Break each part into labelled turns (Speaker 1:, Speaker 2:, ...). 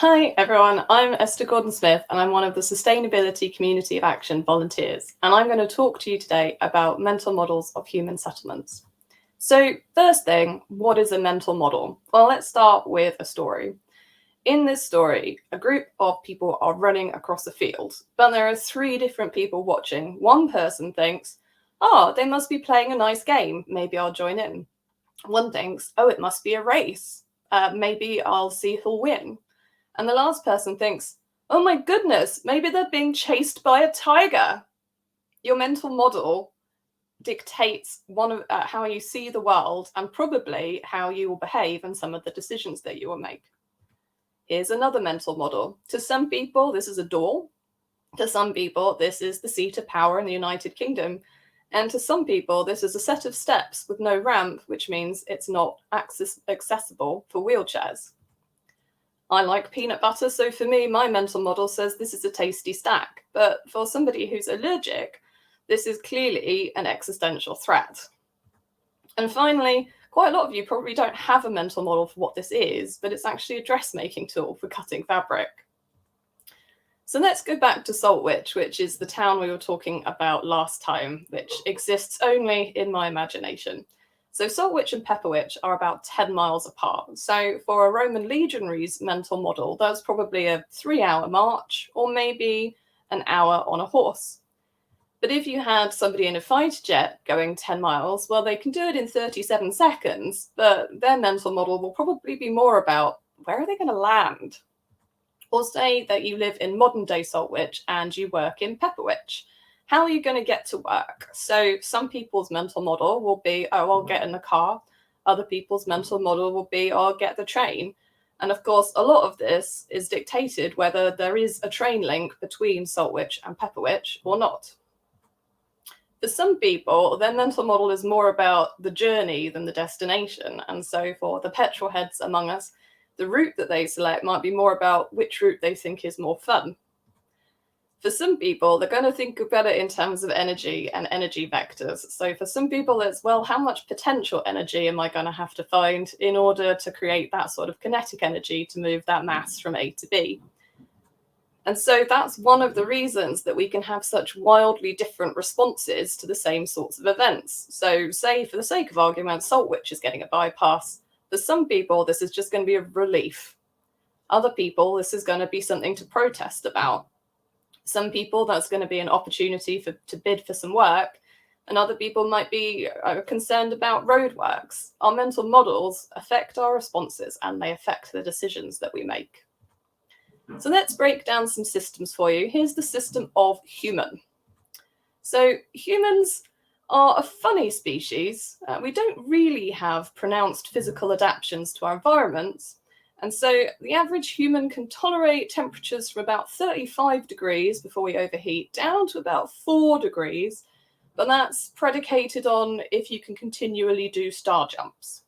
Speaker 1: Hi everyone, I'm Esther Gordon-Smith and I'm one of the Sustainability Community of Action volunteers, and I'm going to talk to you today about mental models of human settlements. So first thing, what is a mental model? Well, let's start with a story. In this story, a group of people are running across a field, but there are three different people watching. One person thinks, oh, they must be playing a nice game, maybe I'll join in. One thinks, oh, it must be a race, maybe I'll see who'll win. And the last person thinks, oh my goodness, maybe they're being chased by a tiger. Your mental model dictates how you see the world and probably how you will behave and some of the decisions that you will make. Here's another mental model. To some people, this is a door. To some people, this is the seat of power in the United Kingdom. And to some people, this is a set of steps with no ramp, which means it's not accessible for wheelchairs. I like peanut butter, so for me, my mental model says this is a tasty snack. But for somebody who's allergic, this is clearly an existential threat. And finally, quite a lot of you probably don't have a mental model for what this is, but it's actually a dressmaking tool for cutting fabric. So let's go back to Saltwich, which is the town we were talking about last time, which exists only in my imagination. So Saltwich and Pepperwich are about 10 miles apart. So for a Roman legionary's mental model, that's probably a 3-hour march or maybe an hour on a horse. But if you had somebody in a fighter jet going 10 miles, well, they can do it in 37 seconds, but their mental model will probably be more about where are they going to land? Or say that you live in modern day Saltwich and you work in Pepperwich. How are you going to get to work? So some people's mental model will be, oh, I'll get in the car. Other people's mental model will be, oh, I'll get the train. And of course, a lot of this is dictated whether there is a train link between Saltwich and Pepperwich or not. For some people, their mental model is more about the journey than the destination. And so for the petrol heads among us, the route that they select might be more about which route they think is more fun. For some people, they're going to think about it in terms of energy and energy vectors. So for some people, it's, well, how much potential energy am I going to have to find in order to create that sort of kinetic energy to move that mass from A to B? And so that's one of the reasons that we can have such wildly different responses to the same sorts of events. So say, for the sake of argument, Saltwich is getting a bypass. For some people, this is just going to be a relief. Other people, this is going to be something to protest about. Some people, that's going to be an opportunity to bid for some work, and other people might be concerned about roadworks. Our mental models affect our responses, and they affect the decisions that we make. So let's break down some systems for you. Here's the system of human. So humans are a funny species. We don't really have pronounced physical adaptations to our environments. And so the average human can tolerate temperatures from about 35 degrees before we overheat down to about 4 degrees. But that's predicated on if you can continually do star jumps.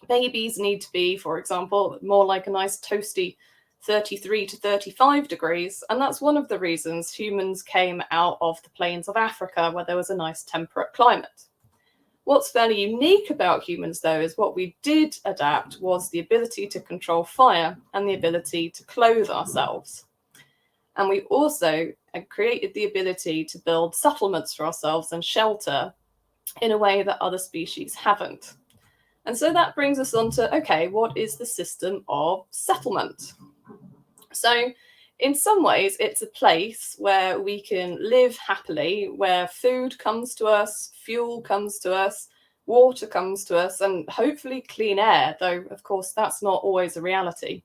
Speaker 1: Babies need to be, for example, more like a nice toasty 33 to 35 degrees. And that's one of the reasons humans came out of the plains of Africa, where there was a nice temperate climate. What's fairly unique about humans, though, is what we did adapt was the ability to control fire and the ability to clothe ourselves. And we also created the ability to build settlements for ourselves and shelter in a way that other species haven't. And so that brings us on to, okay, what is the system of settlement? So in some ways, it's a place where we can live happily, where food comes to us, fuel comes to us, water comes to us, and hopefully clean air, though, of course, that's not always a reality.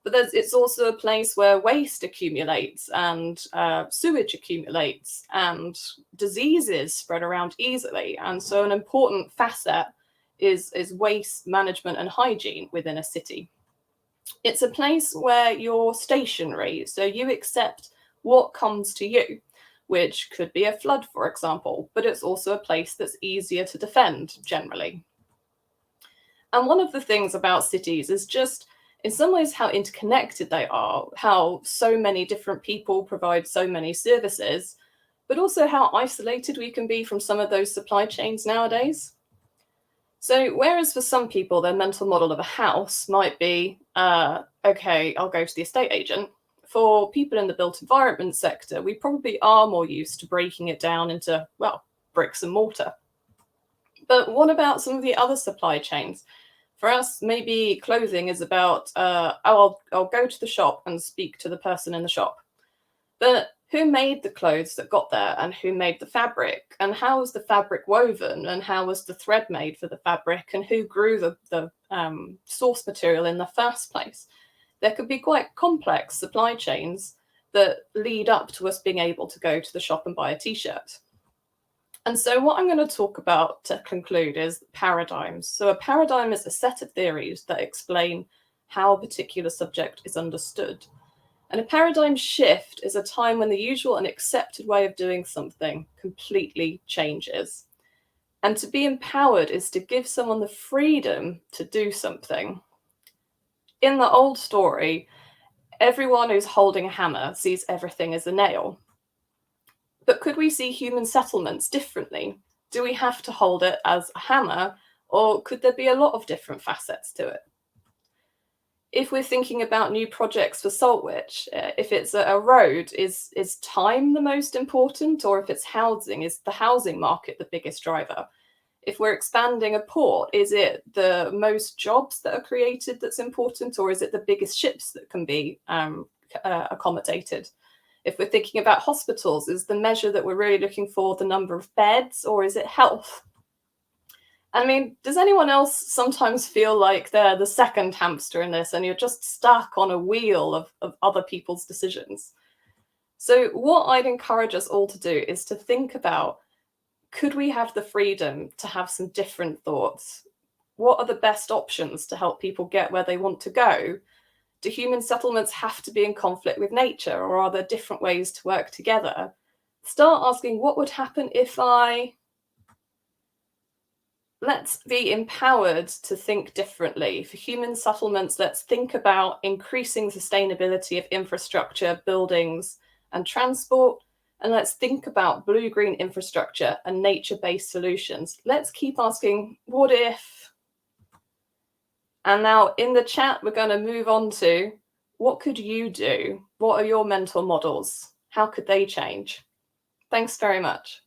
Speaker 1: But it's also a place where waste accumulates and sewage accumulates and diseases spread around easily. And so an important facet is waste management and hygiene within a city. It's a place where you're stationary, so you accept what comes to you, which could be a flood, for example, but it's also a place that's easier to defend generally. And one of the things about cities is just, in some ways, how interconnected they are, how so many different people provide so many services, but also how isolated we can be from some of those supply chains nowadays. So whereas for some people, their mental model of a house might be okay, I'll go to the estate agent. For people in the built environment sector, we probably are more used to breaking it down into, well, bricks and mortar. But what about some of the other supply chains? For us, maybe clothing is about, I'll go to the shop and speak to the person in the shop. But who made the clothes that got there, and who made the fabric, and how was the fabric woven, and how was the thread made for the fabric, and who grew the source material in the first place? There could be quite complex supply chains that lead up to us being able to go to the shop and buy a t-shirt. And so what I'm going to talk about to conclude is paradigms. So a paradigm is a set of theories that explain how a particular subject is understood. And a paradigm shift is a time when the usual and accepted way of doing something completely changes. And to be empowered is to give someone the freedom to do something. In the old story, everyone who's holding a hammer sees everything as a nail. But could we see human settlements differently? Do we have to hold it as a hammer, or could there be a lot of different facets to it? If we're thinking about new projects for Saltwich, if it's a road, is time the most important? Or if it's housing, is the housing market the biggest driver? If we're expanding a port, is it the most jobs that are created that's important? Or is it the biggest ships that can be accommodated? If we're thinking about hospitals, is the measure that we're really looking for the number of beds, or is it health? I mean, does anyone else sometimes feel like they're the second hamster in this and you're just stuck on a wheel of other people's decisions? So what I'd encourage us all to do is to think about, could we have the freedom to have some different thoughts? What are the best options to help people get where they want to go? Do human settlements have to be in conflict with nature, or are there different ways to work together? Start asking, what would happen if I... Let's be empowered to think differently. For human settlements, let's think about increasing sustainability of infrastructure, buildings, and transport. And let's think about blue-green infrastructure and nature-based solutions. Let's keep asking, what if? And now in the chat, we're going to move on to, what could you do? What are your mental models? How could they change? Thanks very much.